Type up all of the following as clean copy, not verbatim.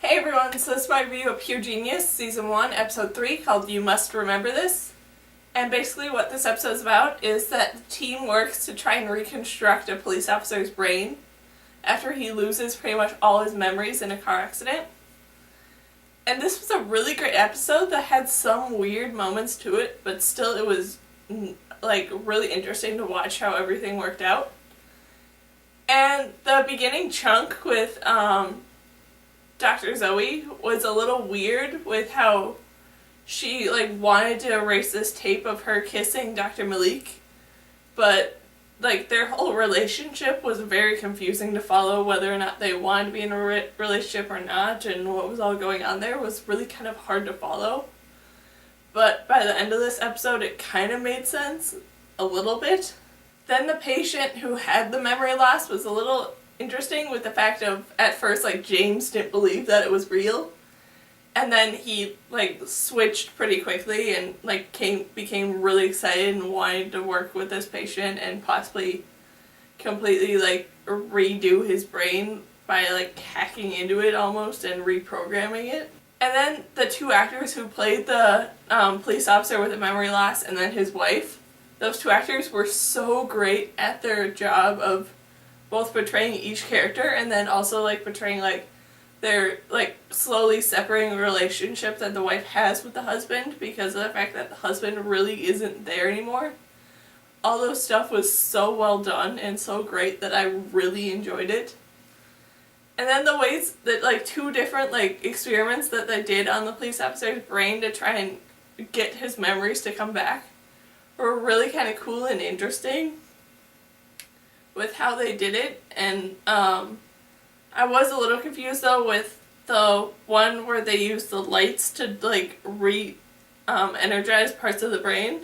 Hey everyone, so this is my review of Pure Genius, Season 1, Episode 3, called You Must Remember This. And basically what this episode is about is that the team works to try and reconstruct a police officer's brain after he loses pretty much all his memories in a car accident. And this was a really great episode that had some weird moments to it, but still it was really interesting to watch how everything worked out. And the beginning chunk with Dr. Zoe was a little weird with how she wanted to erase this tape of her kissing Dr. Malik, but their whole relationship was very confusing to follow, whether or not they wanted to be in a relationship or not, and what was all going on there was really kind of hard to follow. But by the end of this episode it kind of made sense a little bit. Then the patient who had the memory loss was a little interesting with the fact of, at first, James didn't believe that it was real. And then he, switched pretty quickly and, became really excited and wanted to work with this patient and possibly completely, redo his brain by, hacking into it almost and reprogramming it. And then the two actors who played the police officer with the memory loss and then his wife, those two actors were so great at their job of both portraying each character and then also portraying their slowly separating relationship that the wife has with the husband because of the fact that the husband really isn't there anymore. All those stuff was so well done and so great that I really enjoyed it. And then the ways that two different experiments that they did on the police officer's brain to try and get his memories to come back were really kind of cool and interesting with how they did it. And I was a little confused though with the one where they used the lights to energize parts of the brain.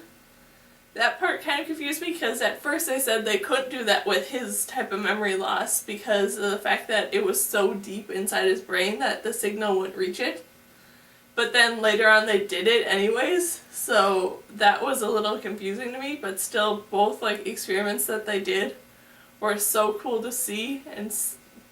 That part kind of confused me because at first they said they couldn't do that with his type of memory loss because of the fact that it was so deep inside his brain that the signal wouldn't reach it. But then later on they did it anyways, so that was a little confusing to me, but still both experiments that they did were so cool to see, and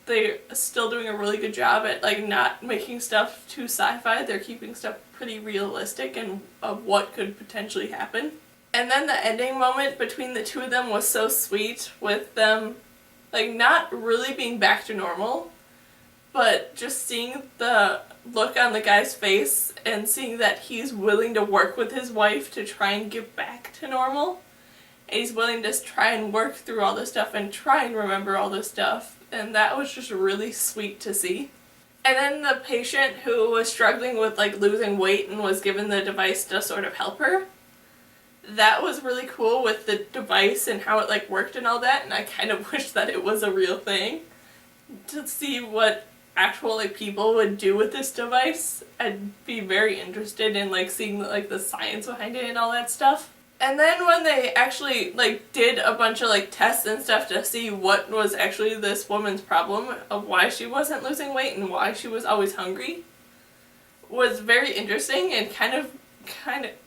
they're still doing a really good job at not making stuff too sci-fi. They're keeping stuff pretty realistic and of what could potentially happen. And then the ending moment between the two of them was so sweet with them not really being back to normal, but just seeing the look on the guy's face and seeing that he's willing to work with his wife to try and get back to normal. And he's willing to try and work through all this stuff and try and remember all this stuff. And that was just really sweet to see. And then the patient who was struggling with losing weight and was given the device to sort of help her. That was really cool with the device and how it worked and all that. And I kind of wish that it was a real thing. To see what actual people would do with this device, I'd be very interested in seeing the science behind it and all that stuff. And then when they actually did a bunch of tests and stuff to see what was actually this woman's problem of why she wasn't losing weight and why she was always hungry, was very interesting and kind of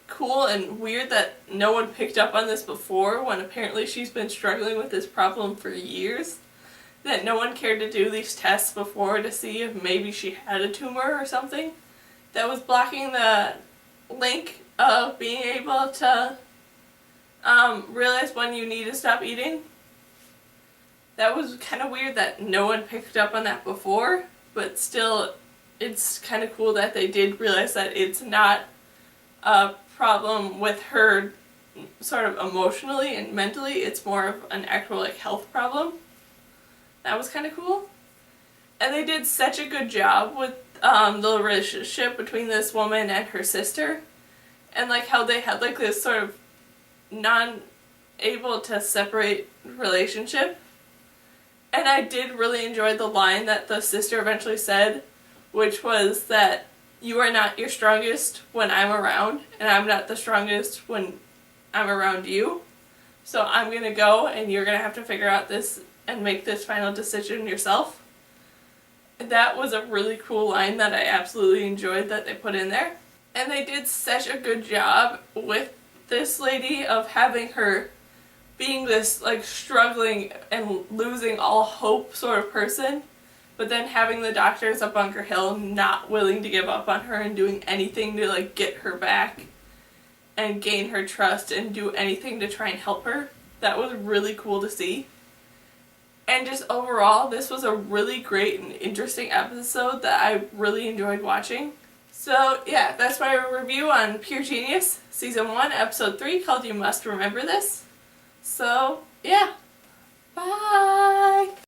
cool and weird that no one picked up on this before when apparently she's been struggling with this problem for years. That no one cared to do these tests before to see if maybe she had a tumor or something that was blocking the link of being able to realize when you need to stop eating. That was kind of weird that no one picked up on that before, but still it's kind of cool that they did realize that it's not a problem with her sort of emotionally and mentally, it's more of an actual health problem. That was kind of cool. And they did such a good job with the relationship between this woman and her sister. And how they had this sort of non-able to separate relationship. And I did really enjoy the line that the sister eventually said, which was that you are not your strongest when I'm around, and I'm not the strongest when I'm around you. So I'm gonna go and you're gonna have to figure out this and make this final decision yourself. That was a really cool line that I absolutely enjoyed that they put in there. And they did such a good job with this lady of having her being this struggling and losing all hope sort of person but then having the doctors at Bunker Hill not willing to give up on her and doing anything to like get her back and gain her trust and do anything to try and help her. That was really cool to see. And just overall, this was a really great and interesting episode that I really enjoyed watching. So yeah, that's my review on Pure Genius, Season 1, Episode 3, called You Must Remember This. So yeah, bye!